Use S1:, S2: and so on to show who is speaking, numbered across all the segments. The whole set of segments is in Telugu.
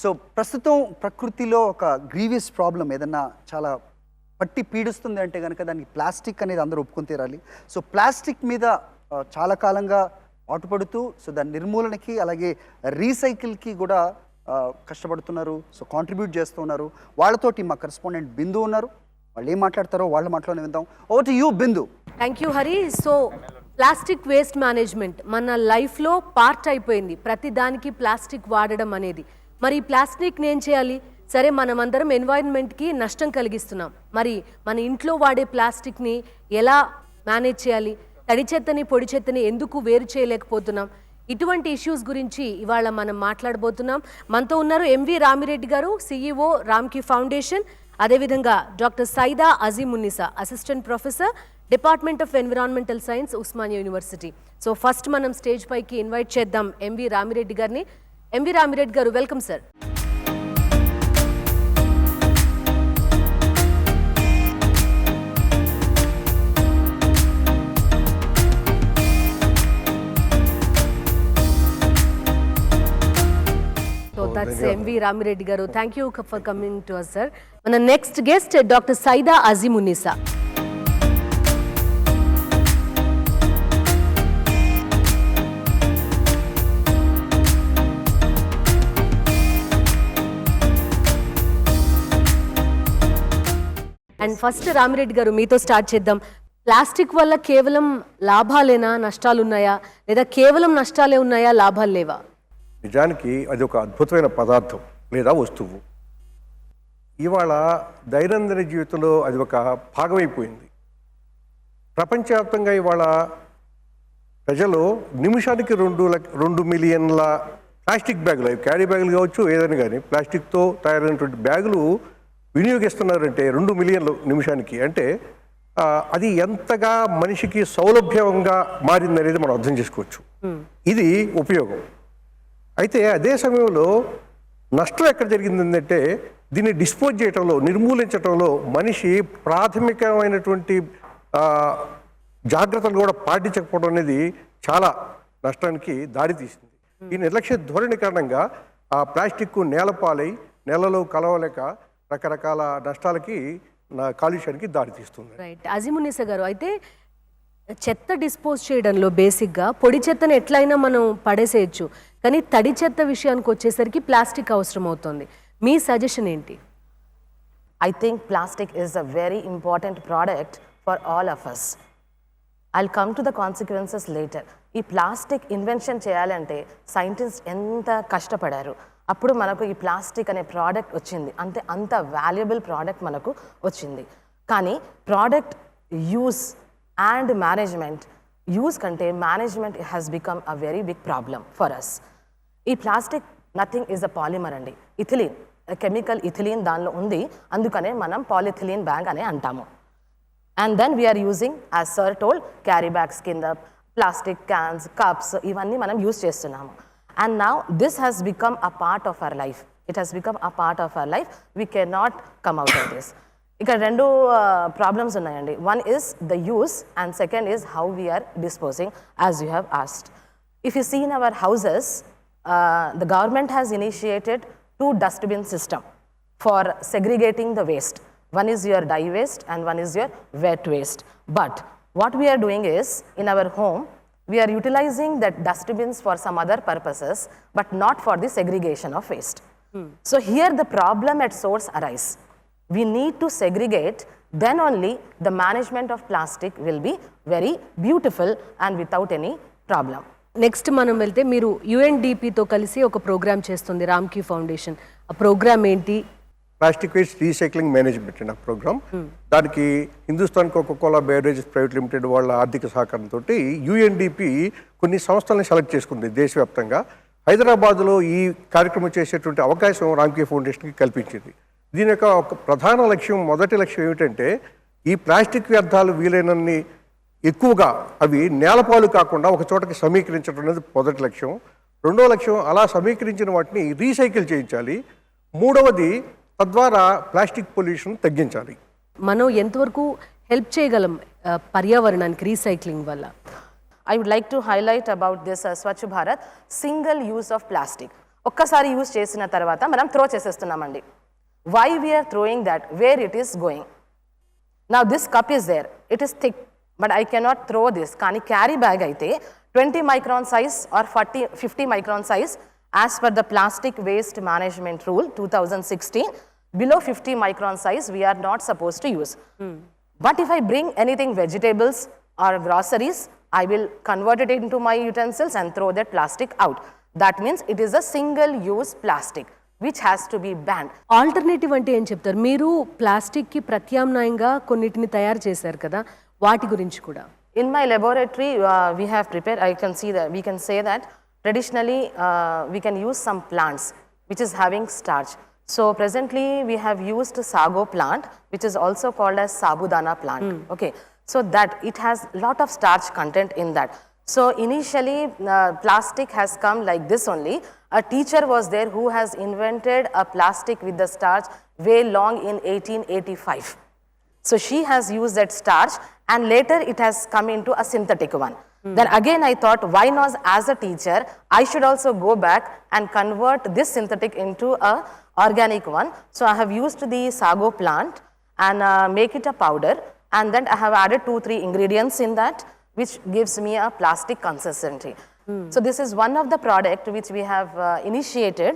S1: సో ప్రస్తుతం ప్రకృతిలో ఒక గ్రీవియస్ ప్రాబ్లం ఏదన్నా చాలా పట్టి పీడిస్తుంది అంటే కనుక దానికి ప్లాస్టిక్ అనేది అందరూ ఒప్పుకొని తీరాలి. సో ప్లాస్టిక్ మీద చాలా కాలంగా పాటుపడుతూ సో దాని నిర్మూలనకి అలాగే రీసైకిల్కి కూడా కష్టపడుతున్నారు. సో కాంట్రిబ్యూట్ చేస్తున్నారు. వాళ్ళతోటి మా కరెస్పాండెంట్ బిందు ఉన్నారు. వాళ్ళు ఏం మాట్లాడతారో వాళ్ళ మాటలోనే విందాం. Over to you Bindu.
S2: Thank you Hari. So plastic waste management మన లైఫ్లో పార్ట్ అయిపోయింది. ప్రతి దానికి ప్లాస్టిక్ వాడడం అనేది. మరి ఈ ప్లాస్టిక్ని ఏం చేయాలి? సరే, మనమందరం ఎన్వైరన్మెంట్కి నష్టం కలిగిస్తున్నాం. మరి మన ఇంట్లో వాడే ప్లాస్టిక్ని ఎలా మేనేజ్ చేయాలి? తడి చెత్తని పొడి చెత్తని ఎందుకు వేరు చేయలేకపోతున్నాం? ఇటువంటి ఇష్యూస్ గురించి ఇవాళ మనం మాట్లాడబోతున్నాం. మనతో ఉన్నారు ఎంవి రామిరెడ్డి గారు, సిఇఓ రామ్కి ఫౌండేషన్. అదేవిధంగా doctor Syeda Azeemunnisa, assistant professor, department of environmental science, Osmania university. So first మనం స్టేజ్ పైకి ఇన్వైట్ చేద్దాం ఎంవి రామిరెడ్డి గారిని. MV Ramireddy garu, welcome sir. That's MV Ramireddy garu. Thank you for coming to us, sir. మన next guest Dr. Saida Azimunnisa. And first Ramireddy గారు మీతో స్టార్ట్ చేద్దాం. ప్లాస్టిక్ వల్ల కేవలం లాభాలేనా, నష్టాలు ఉన్నాయా, లేదా కేవలం నష్టాలే ఉన్నాయా, లాభాలు లేవా?
S3: నిజానికి అది ఒక అద్భుతమైన పదార్థం లేదా వస్తువు. ఇవాళ దైనందిన జీవితంలో అది ఒక భాగమైపోయింది. ప్రపంచవ్యాప్తంగా ఇవాళ ప్రజలు నిమిషానికి 2 మిలియన్ల ప్లాస్టిక్ బ్యాగులు, అవి క్యారీ బ్యాగులు కావచ్చు ఏదైనా కానీ ప్లాస్టిక్తో తయారైనటువంటి బ్యాగులు వినియోగిస్తున్నారంటే 2 మిలియన్లు నిమిషానికి. అంటే అది ఎంతగా మనిషికి సౌలభ్యంగా మారిందనేది మనం అర్థం చేసుకోవచ్చు. ఇది ఉపయోగం. అయితే అదే సమయంలో నష్టం ఎక్కడ జరిగిందంటే దీన్ని డిస్పోజ్ చేయటంలో, నిర్మూలించడంలో మనిషి ప్రాథమికమైనటువంటి జాగ్రత్తలు కూడా పాటించకపోవడం అనేది చాలా నష్టానికి దారితీసింది. ఈ నిర్లక్ష్య ధోరణి కారణంగా ఆ ప్లాస్టిక్ నేలపాలై నేలలో కలవలేక రకరకాల నష్టాలకి, కాలుష్యానికి దారితీస్తుంది.
S2: రైట్. అజీమున్నీసా గారు, అయితే చెత్త డిస్పోజ్ చేయడంలో బేసిక్గా పొడి చెత్తను ఎట్లయినా మనం పడేసేయచ్చు, కానీ తడి చెత్త విషయానికి వచ్చేసరికి ప్లాస్టిక్ అవసరం అవుతుంది. మీ సజెషన్ ఏంటి?
S4: I think plastic is a very important product for all of us. I'll come to the consequences later. ఈ ప్లాస్టిక్ ఇన్వెన్షన్ చేయాలంటే సైంటిస్ట్ ఎంత కష్టపడారు. అప్పుడు మనకు ఈ ప్లాస్టిక్ అనే ప్రోడక్ట్ వచ్చింది. అంత వాల్యుబుల్ ప్రోడక్ట్ మనకు వచ్చింది. కానీ product use and management, use కంటే management has become a very big problem for us. ఈ plastic nothing is a polymer అండి. ఇథిలీన్, కెమికల్ ఇథిలీన్ దానిలో ఉంది. అందుకనే మనం పాలిథిలీన్ బ్యాగ్ అని అంటాము. And then we are using, as sir told, carry bags కింద ప్లాస్టిక్ క్యాన్స్, కప్స్ ఇవన్నీ మనం యూజ్ చేస్తున్నాము. And now this has become a part of our life. It has become a part of our life. We can not come out of this. ఇక్కడ 2 ప్రాబ్లమ్స్ ఉన్నాయండి. One is the use and second is how we're disposing, as you have asked. If you see in our houses, the government has initiated 2 dustbin system for segregating the waste. One is your dye waste and one is your wet waste. But what we are doing is, in our home, we are utilizing that dustbins for some other purposes, but not for the segregation of waste. So here the problem at source arise. We need to segregate, then only the management of plastic will be very beautiful and without any problem.
S2: Next మనం వెళ్తే, మీరు యుఎన్డిపితో కలిసి ఒక ప్రోగ్రామ్ చేస్తుంది రామ్కి ఫౌండేషన్. ఆ ప్రోగ్రామ్ ఏంటి?
S3: ప్లాస్టిక్ వేస్ట్ రీసైక్లింగ్ మేనేజ్మెంట్ అనే ప్రోగ్రామ్. దానికి Hindustan Coca Cola beverages private limited వాళ్ళ ఆర్థిక సహకారంతో యుఎన్డిపి కొన్ని సంస్థలను సెలెక్ట్ చేసుకుంది దేశవ్యాప్తంగా. హైదరాబాద్లో ఈ కార్యక్రమం చేసేటువంటి అవకాశం రామ్కి ఫౌండేషన్కి కల్పించింది. దీని యొక్క ఒక ప్రధాన లక్ష్యం, మొదటి లక్ష్యం ఏమిటంటే ఈ ప్లాస్టిక్ వ్యర్థాలు వీలైనన్ని ఎక్కువగా అవి నేలపాలు కాకుండా ఒక చోటకి సమీకరించడం అనేది మొదటి లక్ష్యం. రెండో లక్ష్యం, అలా సమీకరించిన వాటిని రీసైకిల్ చేయించాలి. మూడవది, తద్వారా ప్లాస్టిక్ పొల్యూషన్ తగ్గించాలి.
S2: మనం ఎంతవరకు హెల్ప్ చేయగలం పర్యావరణానికి రీసైక్లింగ్ వల్ల?
S4: I would like to highlight about this Swachh Bharat, single use of plastic. ఒక్కసారి యూజ్ చేసిన తర్వాత మనం త్రో చేసేస్తున్నామండి. Why we are throwing that, where it is going. Now this cup is there, it is thick, but I cannot throw this. Kani carry bag aithe 20 micron size or 50 micron size as per the plastic waste management rule 2016. Below 50 micron size we are not supposed to use. But if I bring anything vegetables or groceries, I will convert it into my utensils and throw that plastic out. That means it is a single use plastic which has to be banned.
S2: Alternative అంటే ఏం చెప్తారు? మీరు ప్లాస్టిక్కి ప్రత్యామ్నాయంగా కొన్నిటిని తయారు చేశారు కదా, వాటి గురించి కూడా.
S4: In my laboratory, we have prepared, we can say that traditionally we can use some plants which is having starch. So presently we have used sago plant, which is also called as sabudana plant. Okay, so that it has lot of starch content in that. So initially plastic has come like this only. A teacher was there who has invented a plastic with the starch way long in 1885. So she has used that starch and later it has come into a synthetic one. Then again I thought, why not as a teacher, I should also go back and convert this synthetic into a organic one. So I have used the sago plant and make it a powder, and then I have added 2-3 ingredients in that which gives me a plastic consistency. So this is one of the product which we have initiated,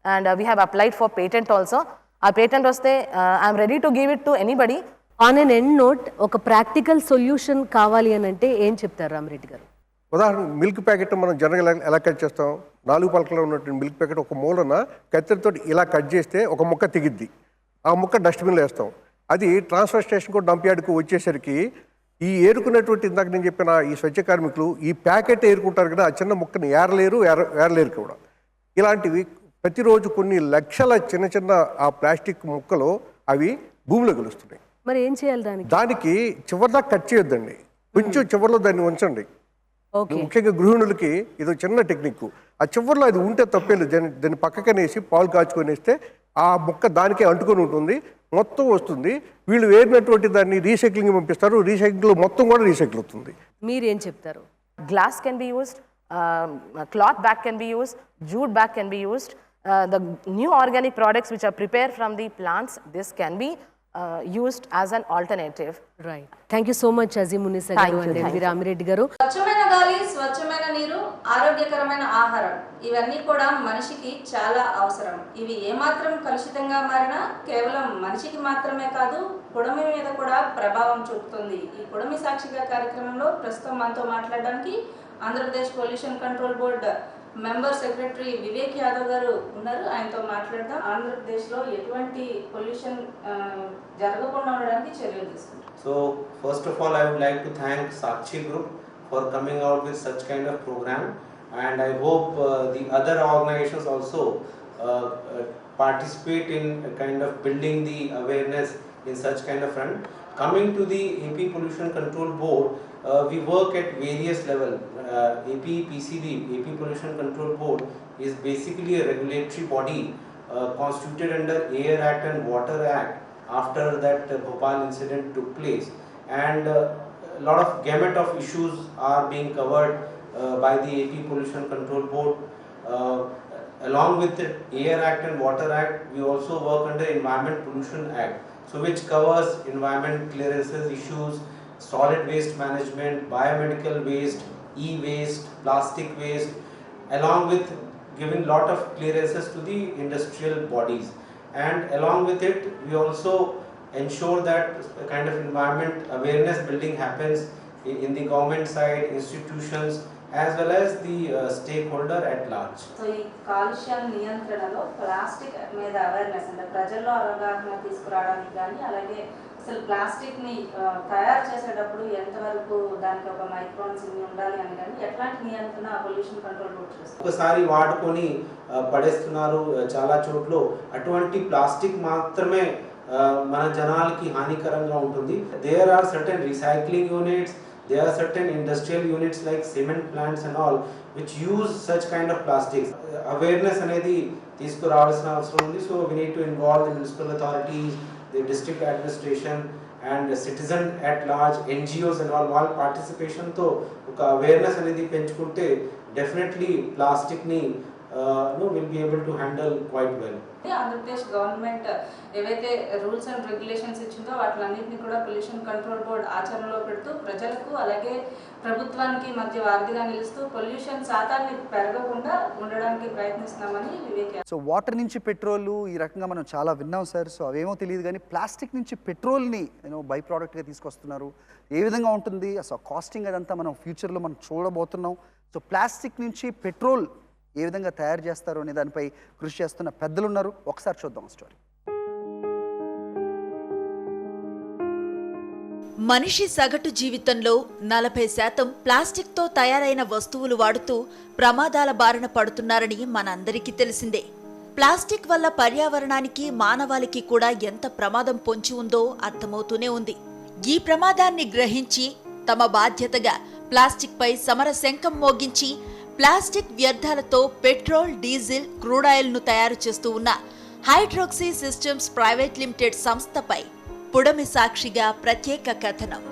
S4: and we have applied for patent also. Our patent was there, I am ready to give it to anybody.
S2: On an end note, ఒక ప్రాక్టికల్ సొల్యూషన్ కావాలి అని అంటే ఏం చెప్తారు రామిరెడ్డి గారు?
S3: ఉదాహరణ మిల్క్ ప్యాకెట్ మనం జనరల్గా ఎలా కట్ చేస్తాం? 4 పలకలో ఉన్నటువంటి మిల్క్ ప్యాకెట్ ఒక మూలన కత్తెరతో ఇలా కట్ చేస్తే ఒక ముక్క తెగిద్ది. ఆ ముక్క డస్ట్బిన్లో వేస్తాం. అది ట్రాన్స్ఫర్ స్టేషన్కు డంప్ యార్డ్కు వచ్చేసరికి ఈ ఏరుకున్నటువంటి ఇందాక నేను చెప్పిన ఈ స్వచ్ఛ కార్మికులు ఈ ప్యాకెట్ ఏరుకుంటారు కదా, ఆ చిన్న ముక్కని ఏరలేరు కూడా. ఇలాంటివి ప్రతిరోజు కొన్ని లక్షల చిన్న చిన్న ఆ ప్లాస్టిక్ ముక్కలు అవి భూమిలో కలుస్తున్నాయి.
S2: మరి ఏం చేయాలి దానికి?
S3: దానికి చివరిదా కట్ చేయొద్దండి, కొంచెం చివరిలో దాన్ని ఉంచండి. ముఖ్యంగా గృహిణులకి ఇది చిన్న టెక్నిక్. ఆ చివరిలో అది ఉంటే తప్పేలేదు, దాన్ని పక్కకనేసి పాలు కాచుకొని వేస్తే ఆ ముక్క దానికే అంటుకొని ఉంటుంది, మొత్తం వస్తుంది. వీళ్ళు వేరినటువంటి దాన్ని రీసైక్లింగ్ పంపిస్తారు, రీసైక్లింగ్ మొత్తం కూడా రీసైకిల్ అవుతుంది.
S2: మీరేం చెప్తారు?
S4: Glass can be used, cloth bag can be used, jute bag can be used. The new organic products which are prepared from the plants, this can be used as an alternative.
S2: Right, thank you so much Azeemunnisa garu and MV Ramireddy గారు.
S5: స్వచ్ఛమైన గాలి, స్వచ్ఛమైన నీరు, ఆరోగ్యకరమైన ఆహారం, ఇవన్నీ కూడా మనిషికి చాలా అవసరం. ఇవి ఏమాత్రం కలుషితంగా మారినా కేవలం మనిషికి మాత్రమే కాదు, పుడమి మీద కూడా ప్రభావం చూపుతుంది. ఈ పుడమి సాక్షిగా కార్యక్రమంలో ప్రస్తుతం మనతో మాట్లాడడానికి Andhra Pradesh pollution control board member secretary Vivek Yadav గారు ఉన్నారు. ఆయనతో మాట్లాడదాం. ఆంధ్రప్రదేశ్లో ఎటువంటి పొల్యూషన్ జరగకుండా ఉండడానికి చర్యలు తీసుకుంటారు.
S6: So first of all, I would like to thank Sakshi Group for coming out with such kind of program, and I hope the other organizations also participate in kind of building the awareness in such kind of front. Coming to the AP Pollution Control Board, we work at various level. AP PCB, AP Pollution Control Board, is basically a regulatory body constituted under Air Act and Water Act after that Bhopal incident took place, and a lot of gamut of issues are being covered by the AP Pollution Control Board. Along with the Air Act and Water Act, we also work under Environment Pollution Act, so which covers environment clearances issues, solid waste management, biomedical waste, e-waste, plastic waste, along with giving lot of clearances to the industrial bodies. And along with it, we also ensure that a kind of environment awareness building happens in the government side, institutions, as well as the stakeholder at large.
S5: So ఈ కాలుష్య నియంత్రణలో ప్లాస్టిక్ మీద అవేర్నెస్ అంటే ప్రజల్లో అవగాహన తీసుకురావడానికి కానీ, అలాగే అసలు ప్లాస్టిక్ని తయారు చేసేటప్పుడు ఎంతవరకు దానికి ఒక మైక్రాన్స్ ఉండాలి అని కానీ, ఎట్లాంటి నియంత్రణ పొల్యూషన్ కంట్రోల్ బోర్డ్ చేస్తుంది?
S6: ఒకసారి వాడుకొని పడేస్తున్నారు చాలా చోట్ల. అటువంటి ప్లాస్టిక్ మాత్రమే మన జనాలకి హానికరంగా ఉంటుంది. There are certain recycling units, there are certain industrial units like cement plants and all which use such kind of plastics. Awareness అనేది తీసుకురావాల్సిన అవసరం ఉంది. So we need to involve the municipal authorities, the district administration and citizen at large, NGOs and all participation తో ఒక అవేర్నెస్ అనేది పెంచుకుంటే డెఫినెట్లీ ప్లాస్టిక్ ని will be able to handle quite well.
S5: Andhra Pradesh government ఏవైతే రూల్స్ అండ్ రెగ్యులేషన్స్ ఇచ్చిందో వాటిలన్నింటినీ కూడా పొల్యూషన్ కంట్రోల్ బోర్డ్ ఆచరణలో పెడుతూ ప్రజలకు అలాగే ప్రభుత్వానికి మధ్య వారధిగా నిలుస్తూ పొల్యూషన్ శాతాన్ని పెరగకుండా ఉండడానికి ప్రయత్నిస్తున్నామని వివేక్.
S1: సో వాటర్ నుంచి పెట్రోల్ ఈ రకంగా మనం చాలా విన్నాం సార్. సో అవేమో తెలియదు కానీ ప్లాస్టిక్ నుంచి పెట్రోల్ని బై ప్రోడక్ట్గా తీసుకొస్తున్నారు. ఏ విధంగా ఉంటుంది అసలు కాస్టింగ్ అదంతా మనం ఫ్యూచర్లో మనం చూడబోతున్నాం. సో ప్లాస్టిక్ నుంచి పెట్రోల్ ఏ విధంగా తయారు చేస్తారు అనే దానిపై కృషి చేస్తున్న పెద్దలు ఉన్నారు. ఒకసారి చూద్దాం స్టోరీ.
S7: మనిషి సగటు జీవితంలో 40% ప్లాస్టిక్తో తయారైన వస్తువులు వాడుతూ ప్రమాదాల బారిన పడుతున్నారని మనందరికీ తెలిసిందే. ప్లాస్టిక్ వల్ల పర్యావరణానికి మానవాళికి కూడా ఎంత ప్రమాదం పొంచి ఉందో అర్థమవుతూనే ఉంది. ఈ ప్రమాదాన్ని గ్రహించి తమ బాధ్యతగా ప్లాస్టిక్పై సమర శంఖం మోగించి ప్లాస్టిక్ వ్యర్థాలతో పెట్రోల్, డీజిల్, క్రూడ్ ఆయిల్ను తయారు చేస్తూ ఉన్న హైడ్రాక్సీ సిస్టమ్స్ ప్రైవేట్ లిమిటెడ్ సంస్థపై పుడమి సాక్షిగా ప్రత్యేక కథనం.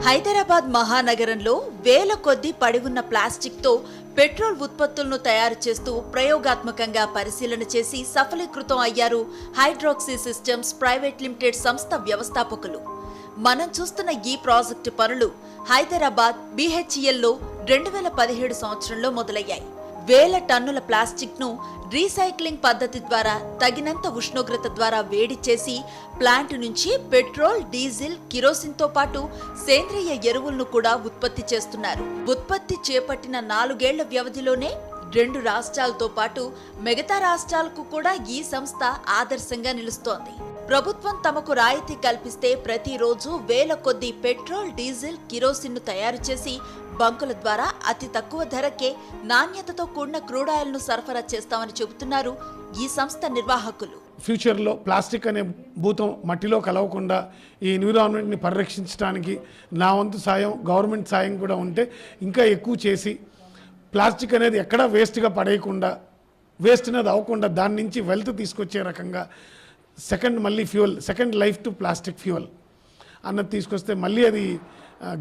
S7: హైదరాబాద్ మహానగరంలో వేల కొద్దీ పడి ఉన్న ప్లాస్టిక్తో పెట్రోల్ ఉత్పత్తులను తయారు చేస్తూ ప్రయోగాత్మకంగా పరిశీలన చేసి సఫలీకృతం అయ్యారు హైడ్రాక్సీ సిస్టమ్స్ ప్రైవేట్ లిమిటెడ్ సంస్థ వ్యవస్థాపకులు. మనం చూస్తున్న ఈ ప్రాజెక్టు పనులు హైదరాబాద్ BHELలో 2017 సంవత్సరంలో మొదలయ్యాయి. వేల టన్నుల ప్లాస్టిక్ ను రీసైక్లింగ్ పద్ధతి ద్వారా తగినంత ఉష్ణోగ్రత ద్వారా వేడి చేసి ప్లాంట్ నుంచి పెట్రోల్, డీజిల్, కిరోసిన్తో పాటు సేంద్రియ ఎరువులను కూడా ఉత్పత్తి చేస్తున్నారు. ఉత్పత్తి చేపట్టిన 4 ఏళ్ల వ్యవధిలోనే 2 రాష్ట్రాలతో పాటు మిగతా రాష్ట్రాలకు కూడా ఈ సంస్థ ఆదర్శంగా నిలుస్తోంది. ప్రభుత్వం తమకు రాయితీ కల్పిస్తే ప్రతిరోజు వేల కొద్దీ పెట్రోల్, డీజిల్, కిరోసిన్ను తయారు చేసి బంకుల ద్వారా అతి తక్కువ ధరకే నాణ్యతతో కూడిన క్రూడ్ ఆయిల్ను సరఫరా చేస్తామని చెబుతున్నారు ఈ సంస్థ నిర్వాహకులు.
S8: ఫ్యూచర్లో ప్లాస్టిక్ అనే భూతం మట్టిలో కలవకుండా ఈ ఎన్విరాన్మెంట్ని పరిరక్షించడానికి నా వంతు సాయం, గవర్నమెంట్ సాయం కూడా ఉంటే ఇంకా ఎక్కువ చేసి ప్లాస్టిక్ అనేది ఎక్కడా వేస్ట్గా పడేయకుండా, వేస్ట్ అనేది అవ్వకుండా దాని నుంచి వెల్త్ తీసుకొచ్చే రకంగా second life to plastic fuel అన్నది తీసుకొస్తే మళ్ళీ అది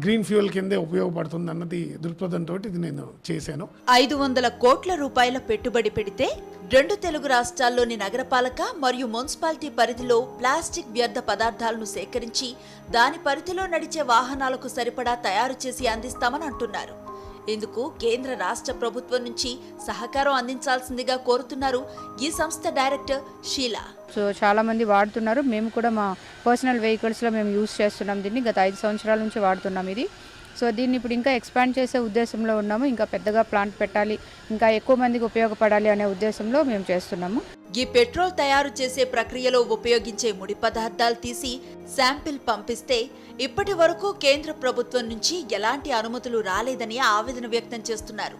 S8: గ్రీన్ ఫ్యూయల్ కిందే ఉపయోగపడుతుంది అన్నది దృక్పథంతో ఇది నేను చేశాను.
S7: 500 కోట్ల రూపాయల పెట్టుబడి పెడితే 2 తెలుగు రాష్ట్రాల్లోని నగరపాలక మరియు మున్సిపాలిటీ పరిధిలో ప్లాస్టిక్ వ్యర్థ పదార్థాలను సేకరించి దాని పరిధిలో నడిచే వాహనాలకు సరిపడా తయారు చేసి అందిస్తామని అంటున్నారు. ఇందుకు కేంద్ర రాష్ట్ర ప్రభుత్వం నుంచి సహకారం అందించాల్సిందిగా కోరుతున్నారు ఈ సంస్థ డైరెక్టర్ షీలా.
S9: సో చాలా మంది వాడుతున్నారు. మేము కూడా మా పర్సనల్ వెహికల్స్లో మేము యూజ్ చేస్తున్నాం. దీన్ని గత 5 సంవత్సరాల నుంచి వాడుతున్నాం ఇది. సో దీన్ని ఇప్పుడు ఇంకా ఎక్స్పాండ్ చేసే ఉద్దేశంలో ఉన్నాము. ఇంకా పెద్దగా ప్లాంట్ పెట్టాలి, ఇంకా ఎక్కువ మందికి ఉపయోగపడాలి అనే ఉద్దేశంలో మేము చేస్తున్నాము.
S7: ఈ పెట్రోల్ తయారు చేసే ప్రక్రియలో ఉపయోగించే ముడి పదార్థాలు తీసి శాంపిల్ పంపిస్తే ఇప్పటి వరకు కేంద్ర ప్రభుత్వం నుంచి ఎలాంటి అనుమతులు రాలేదని ఆవేదన వ్యక్తం చేస్తున్నారు.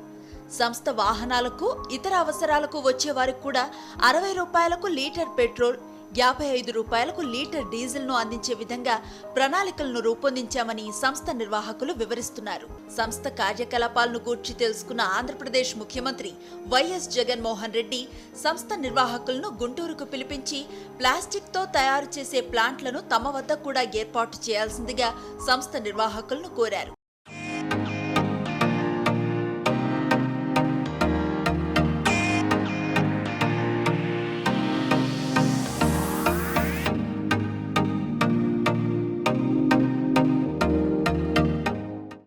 S7: సంస్థ వాహనాలకు, ఇతర అవసరాలకు వచ్చే వారికి కూడా 60 రూపాయలకు లీటర్ పెట్రోల్, 55 రూపాయలకు లీటర్ డీజిల్ ను అందించే విధంగా ప్రణాళికలను రూపొందించామని సంస్థ నిర్వాహకులు వివరిస్తున్నారు. సంస్థ కార్యకలాపాలను గూర్చి తెలుసుకున్న ఆంధ్రప్రదేశ్ ముఖ్యమంత్రి వైఎస్ జగన్మోహన్ రెడ్డి సంస్థ నిర్వాహకులను గుంటూరుకు పిలిపించి ప్లాస్టిక్ తో తయారు చేసే ప్లాంట్లను తమ వద్ద కూడా ఏర్పాటు చేయాల్సిందిగా సంస్థ నిర్వాహకులను కోరారు.